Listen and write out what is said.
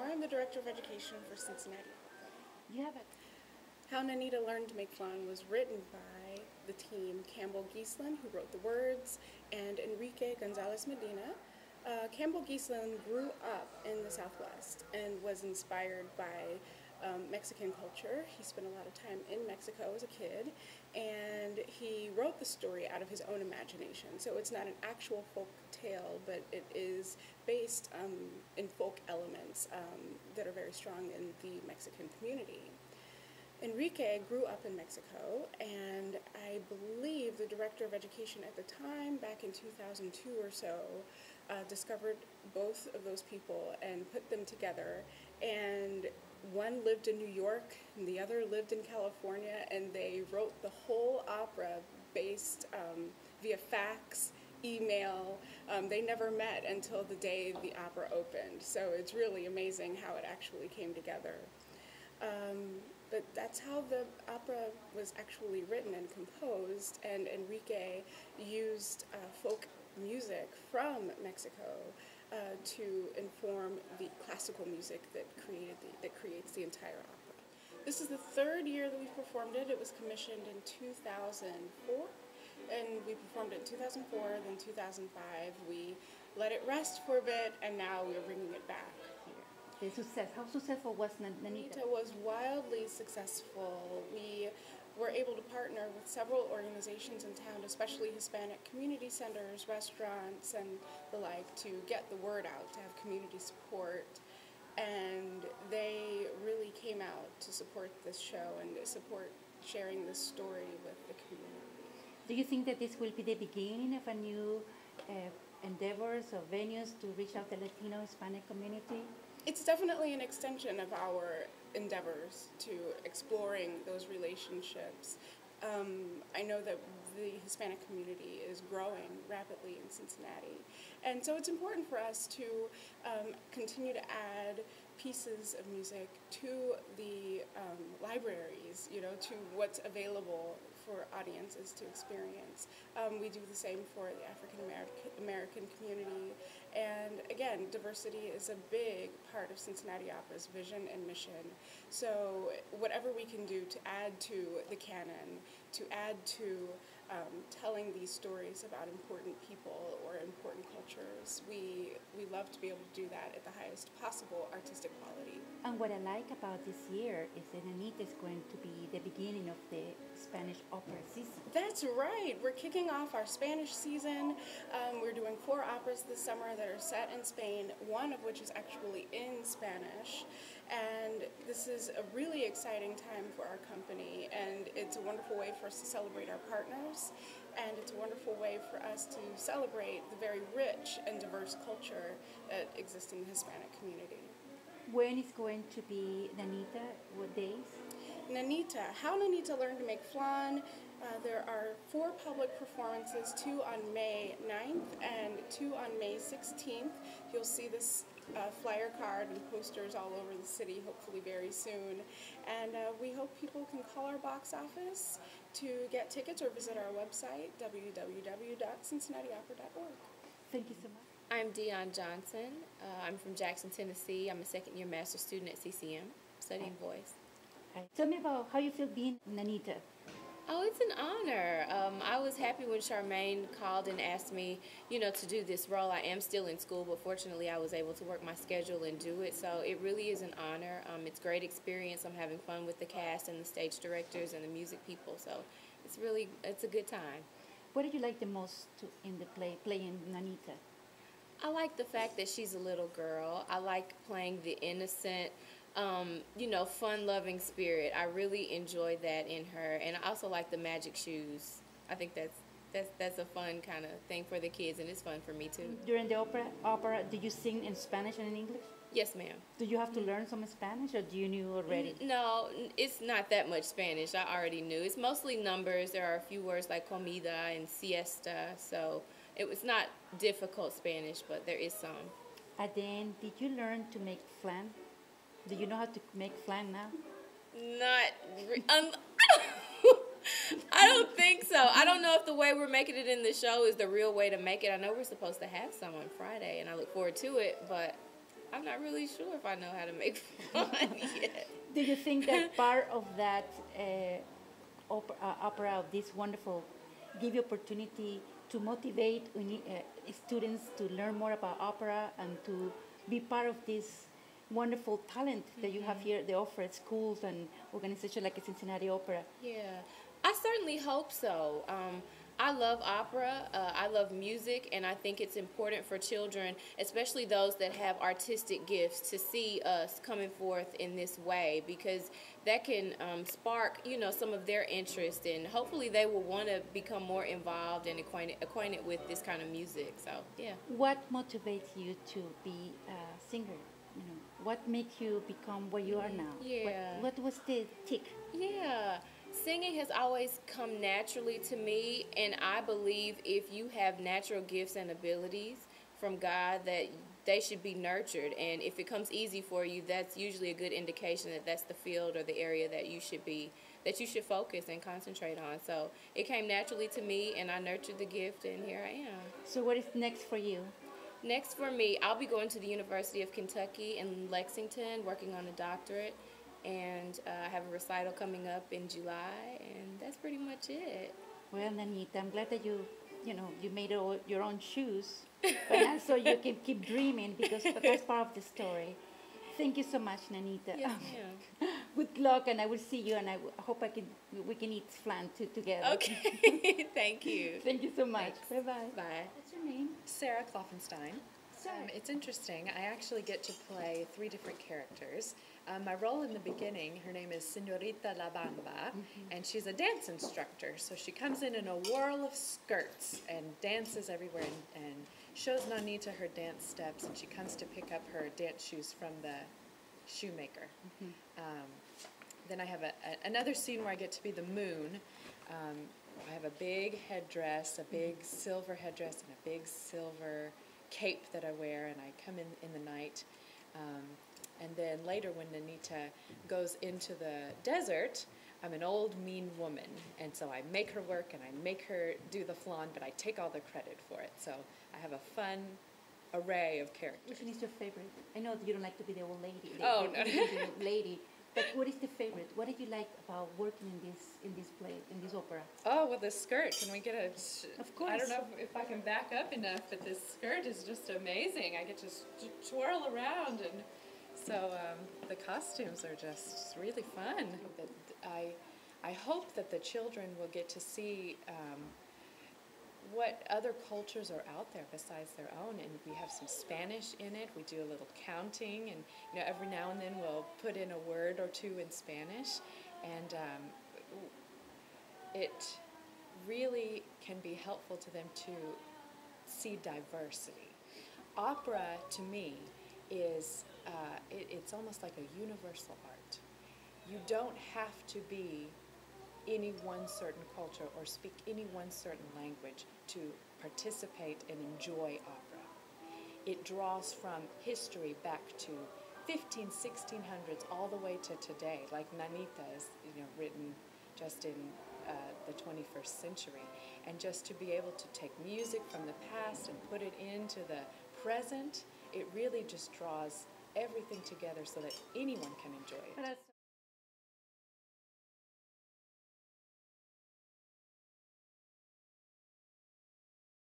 I'm the Director of Education for Cincinnati Opera. You have it. How Nanita Learned to Make Flan was written by the team Campbell Geeslin, who wrote the words, and Enrique González-Medina. Campbell Geeslin grew up in the Southwest and was inspired by Mexican culture. He spent a lot of time in Mexico as a kid, and he wrote the story out of his own imagination. So it's not an actual folk tale, but it is based in folk elements that are very strong in the Mexican community. Enrique grew up in Mexico, and I believe the Director of Education at the time, back in 2002 or so, discovered both of those people and put them together. And one lived in New York, and the other lived in California, and they wrote the whole opera based via fax, email. They never met until the day the opera opened. So it's really amazing how it actually came together. But that's how the opera was actually written and composed, and Enrique used folk music from Mexico to inform the classical music that creates the entire opera. This is the third year that we've performed it. It was commissioned in 2004, and we performed it in 2004, then 2005. We let it rest for a bit, and now we're bringing it back. The success. How successful was Nanita? Nanita was wildly successful. We were able to partner with several organizations in town, especially Hispanic community centers, restaurants, and the like, to get the word out, to have community support. And they really came out to support this show and to support sharing this story with the community. Do you think that this will be the beginning of a new endeavors or venues to reach out the Latino Hispanic community? It's definitely an extension of our endeavors to exploring those relationships. I know that the Hispanic community is growing rapidly in Cincinnati, and so it's important for us to continue to add pieces of music to the libraries, to what's available for audiences to experience. We do the same for the African American community, and again, diversity is a big part of Cincinnati Opera's vision and mission. So whatever we can do to add to the canon, to add to telling these stories about important people or important cultures, we love to be able to do that at the highest possible artistic quality. And what I like about this year is that Nanita is going to be the beginning of the Spanish opera season. That's right. We're kicking off our Spanish season. We're doing 4 operas this summer that are set in Spain, one of which is actually in Spanish. And this is a really exciting time for our company, and it's a wonderful way for us to celebrate our partners, and it's a wonderful way for us to celebrate the very rich and diverse culture that exists in the Hispanic community. When is going to be Nanita? What days? Nanita. How Nanita Learned to Make Flan. There are 4 public performances, 2 on May 9th and 2 on May 16th. You'll see this flyer card and posters all over the city, hopefully very soon. And we hope people can call our box office to get tickets or visit our website, www.cincinnatiopera.org. Thank you so much. I'm Dione Johnson. I'm from Jackson, Tennessee. I'm a second-year master's student at CCM, studying voice. Tell me about how you feel being Nanita. Oh, it's an honor. I was happy when Chairmaine called and asked me, to do this role. I am still in school, but fortunately I was able to work my schedule and do it. So it really is an honor. It's a great experience. I'm having fun with the cast and the stage directors and the music people. So it's a good time. What did you like the most in the play, playing Nanita? I like the fact that she's a little girl. I like playing the innocent, fun-loving spirit. I really enjoy that in her, and I also like the magic shoes. I think that's a fun kind of thing for the kids, and it's fun for me too. During the opera, do you sing in Spanish and in English? Yes, ma'am. Do you have to learn some Spanish, or do you knew already? No, it's not that much Spanish. I already knew. It's mostly numbers. There are a few words like comida and siesta, so it was not difficult Spanish, but there is some. And then, did you learn to make flan? Do you know how to make flan now? I don't think so. I don't know if the way we're making it in the show is the real way to make it. I know we're supposed to have some on Friday, and I look forward to it, but I'm not really sure if I know how to make flan yet. Do you think that part of that opera of this wonderful give you opportunity to motivate students to learn more about opera and to be part of this wonderful talent that you have here, they offer at schools and organizations like the Cincinnati Opera? Yeah, I certainly hope so. I love opera, I love music, and I think it's important for children, especially those that have artistic gifts, to see us coming forth in this way, because that can spark, you know, some of their interest, and hopefully they will want to become more involved and acquainted with this kind of music. So, yeah. What motivates you to be a singer? You know, what makes you become where you are now? Yeah. What was the tick? Yeah. Singing has always come naturally to me, and I believe if you have natural gifts and abilities from God, that they should be nurtured, and if it comes easy for you, that's usually a good indication that that's the field or the area that you should focus and concentrate on. So it came naturally to me, and I nurtured the gift, and here I am. So what is next for you? Next for me, I'll be going to the University of Kentucky in Lexington, working on a doctorate. And I have a recital coming up in July, and that's pretty much it. Well, Nanita, I'm glad that you made your own shoes, but also you can keep dreaming, because that's part of the story. Thank you so much, Nanita. Yes, ma'am. Good luck, and I will see you, and I hope we can eat flan together. Okay. Thank you. Thank you so much. Bye bye. Bye. What's your name? Sarah Klopfenstein. Sarah. It's interesting. I actually get to play 3 different characters. My role in the beginning, her name is Señorita La Bamba, and she's a dance instructor. So she comes in a whirl of skirts and dances everywhere and shows Nanita her dance steps, and she comes to pick up her dance shoes from the shoemaker. Then I have another scene where I get to be the moon. I have a big headdress, a big silver headdress, and a big silver cape that I wear, and I come in the night. And then later when Nanita goes into the desert, I'm an old mean woman, and so I make her work and I make her do the flan, but I take all the credit for it. So I have a fun array of characters. Which one is your favorite? I know that you don't like to be the old lady. Oh, no. The old lady. But what is the favorite? What did you like about working in this play, in this opera? Oh, well, the skirt. Can we get a... Of course. I don't know if I can back up enough, but this skirt is just amazing. I get to twirl around, and so the costumes are just really fun. I hope that the children will get to see what other cultures are out there besides their own, and we have some Spanish in it. We do a little counting, and every now and then we'll put in a word or two in Spanish, and it really can be helpful to them to see diversity. Opera, to me, is it's almost like a universal art. You don't have to be any one certain culture or speak any one certain language to participate and enjoy opera. It draws from history back to 1600s all the way to today, like Nanita is written just in the 21st century. And just to be able to take music from the past and put it into the present, it really just draws everything together so that anyone can enjoy it.